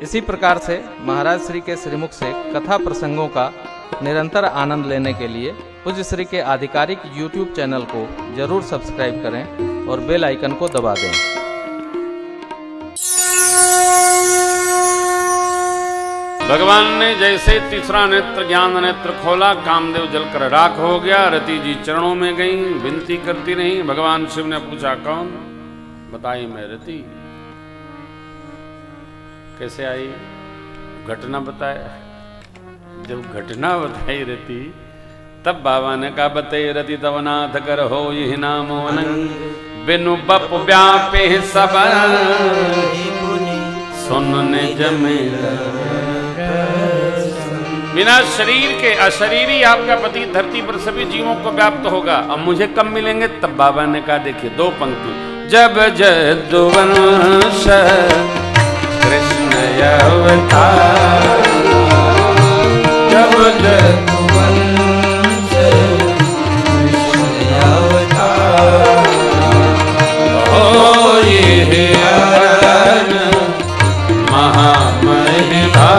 इसी प्रकार से महाराज श्री के श्रीमुख से कथा प्रसंगों का निरंतर आनंद लेने के लिए पूज्य श्री के आधिकारिक YouTube चैनल को जरूर सब्सक्राइब करें और बेल आइकन को दबा दें। भगवान ने जैसे तीसरा नेत्र ज्ञान नेत्र खोला, कामदेव जलकर राख हो गया। रति जी चरणों में गई, विनती करती रही। भगवान शिव ने पूछा, कौन? बताई, मैं रति। कैसे आई? घटना बताया। जब घटना बताई रति, तब बाबा ने कहा, बताई रति तब नाथ कर हो यही नाम अनंग बिनु बप व्यापे सब सुनने जमे। बिना शरीर के अशरीरी आपका पति धरती पर सभी जीवों को व्याप्त होगा। अब मुझे कब मिलेंगे? तब बाबा ने कहा, देखिए दो पंक्ति। जब जदुवंश कृष्ण अवतार, जब जदुवंश कृष्ण अवतार, हो ये अरन महामहिमा,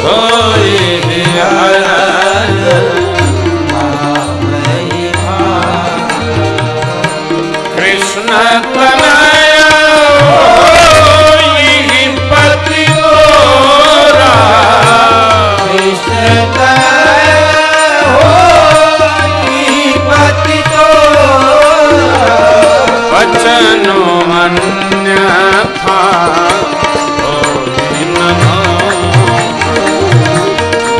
हो ये अरन महामहिमा, कृष्ण तनया यही पति गोरा, कृष्ण तनया यही पति गोरा, वचनो अन्यथा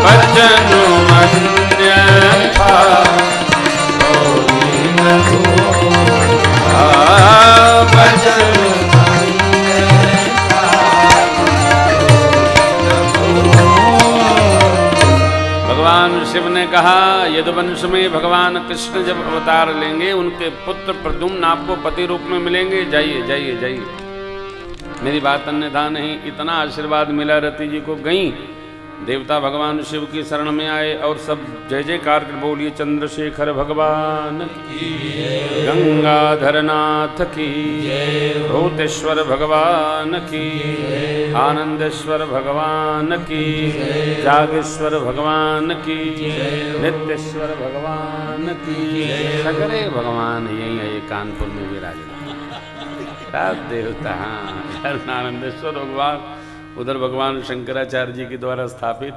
वचनो अन्यथा भगवान शिव ने कहा, यदुवंश में भगवान कृष्ण जब अवतार लेंगे, उनके पुत्र प्रद्युम्न आपको पति रूप में मिलेंगे। जाइए जाइए जाइए, मेरी बात अन्यथा नहीं। इतना आशीर्वाद मिला रति जी को। गई, देवता भगवान शिव की शरण में आए और सब जय जयकार कर बोलिए, चंद्रशेखर भगवान की, गंगाधर नाथ की, भूतेश्वर भगवान की, आनंदेश्वर भगवान की, जागेश्वर भगवान की, नित्येश्वर भगवान की, सगरे भगवान यही है, ये कानपुर में विराजमान देवता। हाँ, आनंदेश्वर भगवान, उधर भगवान शंकराचार्य जी के द्वारा स्थापित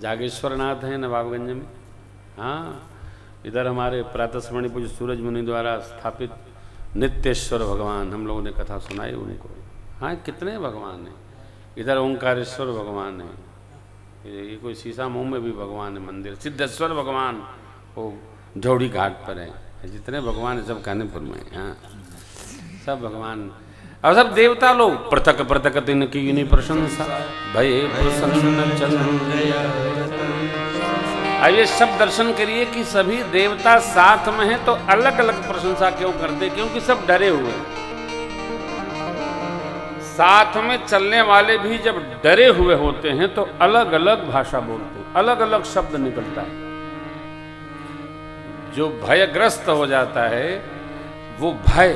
जागेश्वर नाथ हैं नवाबगंज में। हाँ, इधर हमारे प्रातस्मरणीय पूज्य सूरज मुनि द्वारा स्थापित नित्येश्वर भगवान, हम लोगों ने कथा सुनाई उनको। हाँ, कितने भगवान हैं। इधर ओंकारेश्वर भगवान है, ये कोई शीशा मुंह में भी भगवान है मंदिर। सिद्धेश्वर भगवान वो ढौड़ी घाट पर है। जितने भगवान है सब कानपुर में। हाँ, सब भगवान और सब देवता लोग पृथक पृथक तिन की प्रशंसा भय प्रसन्न चंद्र। अब ये सब दर्शन करिए कि सभी देवता साथ में हैं, तो अलग अलग प्रशंसा क्यों करते? क्योंकि सब डरे हुए। साथ में चलने वाले भी जब डरे हुए होते हैं तो अलग अलग भाषा बोलते हैं, अलग अलग शब्द निकलता है। जो भयग्रस्त हो जाता है, वो भय,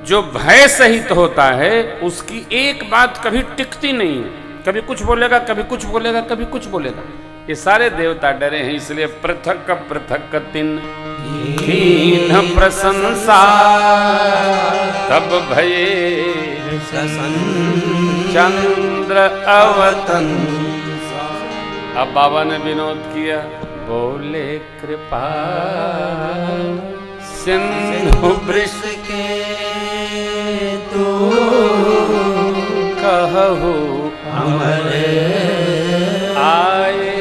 जो भय सहित होता है, उसकी एक बात कभी टिकती नहीं है। कभी कुछ बोलेगा, कभी कुछ बोलेगा, कभी कुछ बोलेगा। ये सारे देवता डरे हैं, इसलिए पृथक पृथक तिन कीन प्रशंसा तब भये चंद्र अवतन। अब बाबा ने विनोद किया, बोले कृपा सिंधु वृष के तू कहु हमरे आए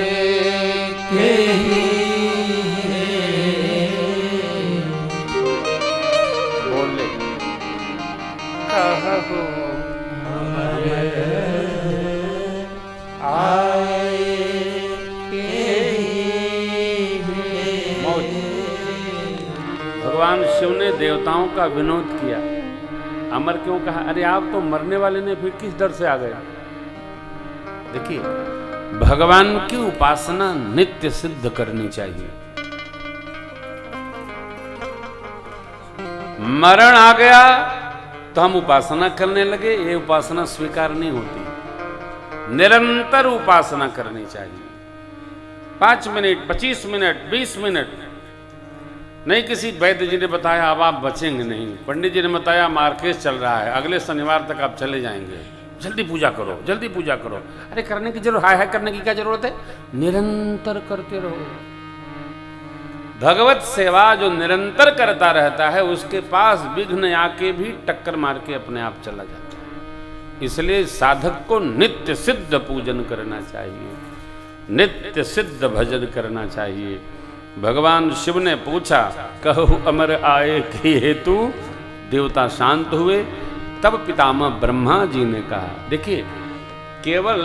के ही। बोले कहु हमरे आए के ही। भगवान शिव ने देवताओं का विनोद किया। अमर क्यों कहा? अरे आप तो मरने वाले ने, फिर किस डर से आ गए? देखिए, भगवान की उपासना नित्य सिद्ध करनी चाहिए। मरण आ गया तो हम उपासना करने लगे, ये उपासना स्वीकार नहीं होती। निरंतर उपासना करनी चाहिए। 5 मिनट, 25 मिनट, 20 मिनट नहीं। किसी वैद्य जी ने बताया अब आप बचेंगे नहीं, पंडित जी ने बताया मार्केट चल रहा है, अगले शनिवार तक आप चले जाएंगे, जल्दी पूजा करो, जल्दी पूजा करो। अरे करने की जरूरत है, करने की क्या जरूरत है? निरंतर करते रहो। भगवत सेवा जो निरंतर करता रहता है उसके पास विघ्न आके भी टक्कर मार के अपने आप चला जाता है। इसलिए साधक को नित्य सिद्ध पूजन करना चाहिए, नित्य सिद्ध भजन करना चाहिए। भगवान शिव ने पूछा, कहु अमर आए की हेतु, देवता शांत हुए। तब पितामह ब्रह्मा जी ने कहा, देखिए केवल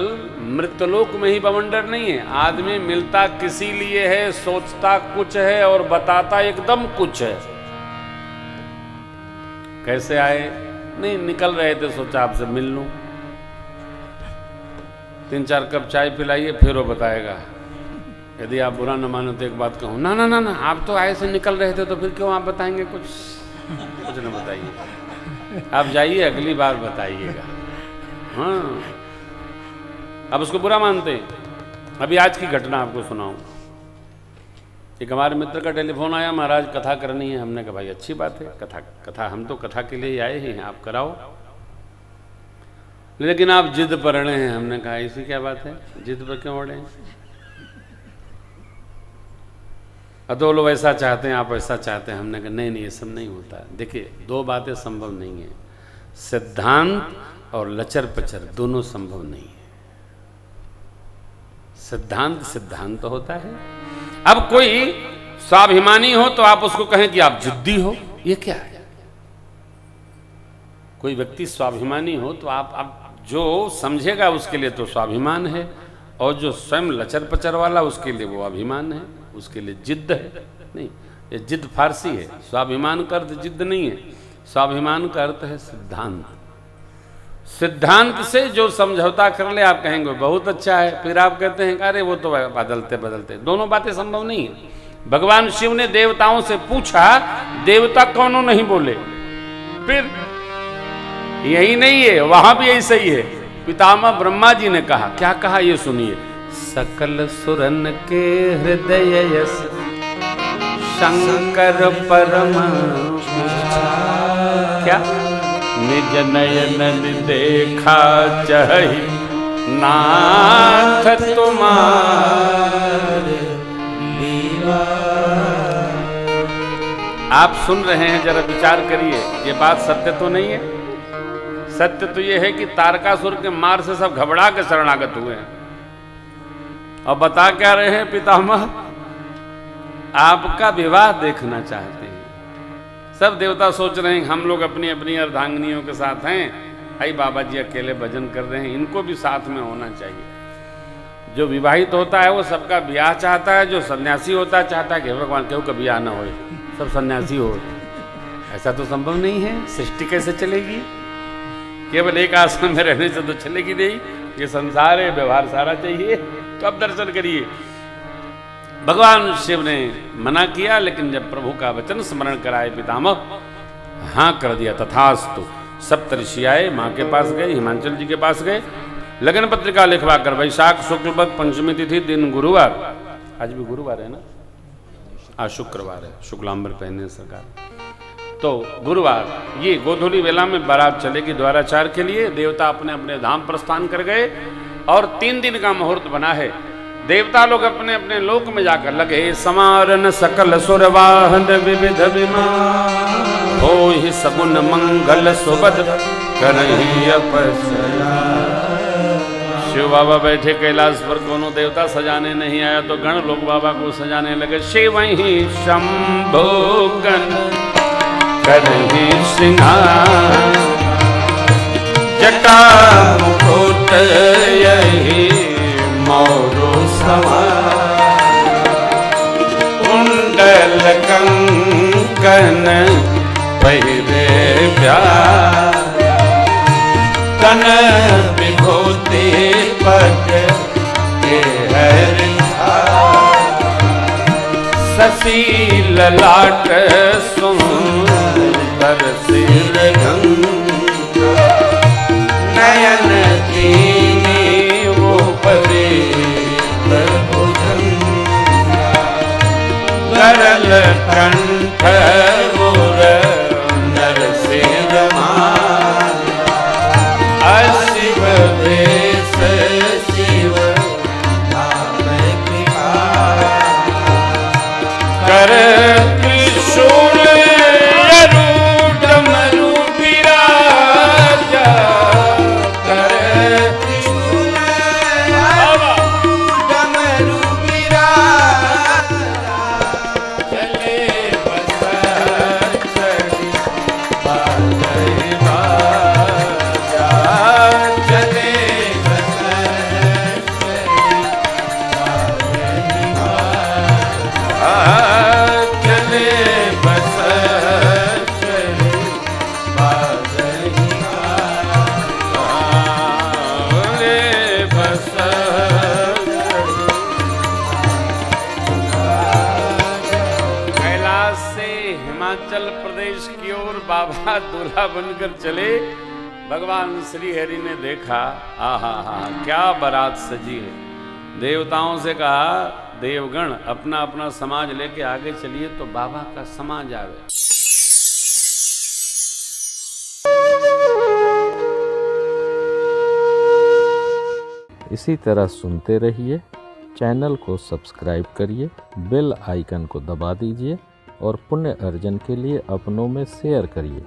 मृतलोक में ही बवंडर नहीं है, आदमी मिलता किसी लिए है, सोचता कुछ है और बताता एकदम कुछ है। कैसे आए? नहीं, निकल रहे थे, सोचा आपसे मिल लूं, 3-4 कप चाय पिलाइए फिर वो बताएगा। यदि आप बुरा न मानो तो एक बात कहूँ, ना ना ना ना, आप तो ऐसे निकल रहे थे तो फिर क्यों आप बताएंगे? कुछ न बताइए, आप जाइए, अगली बार बताइएगा। हाँ, अब उसको बुरा मानते हैं। अभी आज की घटना आपको सुनाऊं। एक हमारे मित्र का टेलीफोन आया, महाराज कथा करनी है। हमने कहा भाई अच्छी बात है, कथा हम तो कथा के लिए आए ही हैं, आप कराओ, लेकिन आप जिद पर अड़े हैं। हमने कहा ऐसी क्या बात है, जिद पर क्यों अड़े हैं? तो लोग ऐसा चाहते हैं, आप ऐसा चाहते हैं। हमने कहा नहीं नहीं, ये सब नहीं होता। देखिए 2 बातें संभव नहीं है, सिद्धांत और लचर पचर दोनों संभव नहीं है। सिद्धांत सिद्धांत होता है। अब कोई स्वाभिमानी हो तो आप उसको कहें कि आप जिद्दी हो, ये क्या है? कोई व्यक्ति स्वाभिमानी हो तो आप जो समझेगा उसके लिए तो स्वाभिमान है, और जो स्वयं लचर पचर वाला उसके लिए वो अभिमान है, उसके लिए जिद्द है। नहीं, ये जिद्द फारसी है। स्वाभिमान का अर्थ जिद्द नहीं है, स्वाभिमान का अर्थ है सिद्धांत। सिद्धांत से जो समझौता कर ले आप कहेंगे बहुत अच्छा है, फिर आप कहते हैं अरे वो तो बदलते बदलते। दोनों बातें संभव नहीं है। भगवान शिव ने देवताओं से पूछा, देवता कौनों नहीं बोले। फिर यही नहीं है, वहां भी ऐसा ही है। पितामह ब्रह्मा जी ने कहा, क्या कहा ये सुनिए। सकल सुरन के हृदय यस शंकर परम, क्या निज नयन देखा चाहि नाथ तुम्हारे। आप सुन रहे हैं, जरा विचार करिए, ये बात सत्य तो नहीं है? सत्य तो ये है कि तारकासुर के मार से सब घबरा के शरणागत हुए हैं। और बता क्या रहे हैं पितामह, आपका विवाह देखना चाहते हैं। सब देवता सोच रहे हैं हम लोग अपनी अपनी अर्धांगिनियों के साथ हैं, आई बाबा जी अकेले भजन कर रहे हैं, इनको भी साथ में होना चाहिए। जो विवाहित होता है वो सबका ब्याह चाहता है, जो सन्यासी होता है चाहता है कि भगवान केहू का ब्याह ना हो, सब सन्यासी हो। ऐसा तो संभव नहीं है। सृष्टि कैसे चलेगी? केवल एक आश्रम में रहने से तो चलेगी नहीं। ये संसार है, व्यवहार सारा चाहिए। तो अब दर्शन करिए, भगवान शिव ने मना किया, लेकिन जब प्रभु का वचन स्मरण कराए पितामह, हाँ कर दिया। तथास्तु। सप्तऋषि आए, माँ के पास गए, हिमांचल जी के पास गए, लगन पत्रिका लिखवा कर, वैशाख शुक्ल पक्ष पंचमी तिथि, दिन गुरुवार, आज भी गुरुवार है ना, आज शुक्रवार है, शुक्लांबर पहने सरकार, तो गुरुवार ये गोधूली वेला में बारात चलेगी द्वाराचार के लिए। देवता अपने अपने धाम प्रस्थान कर गए और 3 दिन का मुहूर्त बना है। देवता लोग अपने अपने लोक में जाकर लगे समारन सकल सुरवाहन विविध विमान, हो ही सगुन मंगल सुबद करहि अपसरा। शिव बाबा बैठे कैलाश पर, कोनो देवता सजाने नहीं आया तो गण लोग बाबा को सजाने लगे। शिव ही शंभो गण करहि सिंहार, जटा मुकुट यही मोरो सवार, कुंडल कंकन पहिरे प्यार, तन विभूति पग के हरिद्वार, शशि ललाट सुंदर सिर गंगा, हिमाचल प्रदेश की ओर बाबा दूल्हा बनकर चले। भगवान श्री हरि ने देखा, आहा हा क्या बारात सजी है। देवताओं से कहा, देवगण अपना अपना समाज लेके आगे चलिए तो बाबा का समाज आवे। इसी तरह सुनते रहिए, चैनल को सब्सक्राइब करिए, बेल आइकन को दबा दीजिए और पुण्य अर्जन के लिए अपनों में शेयर करिए।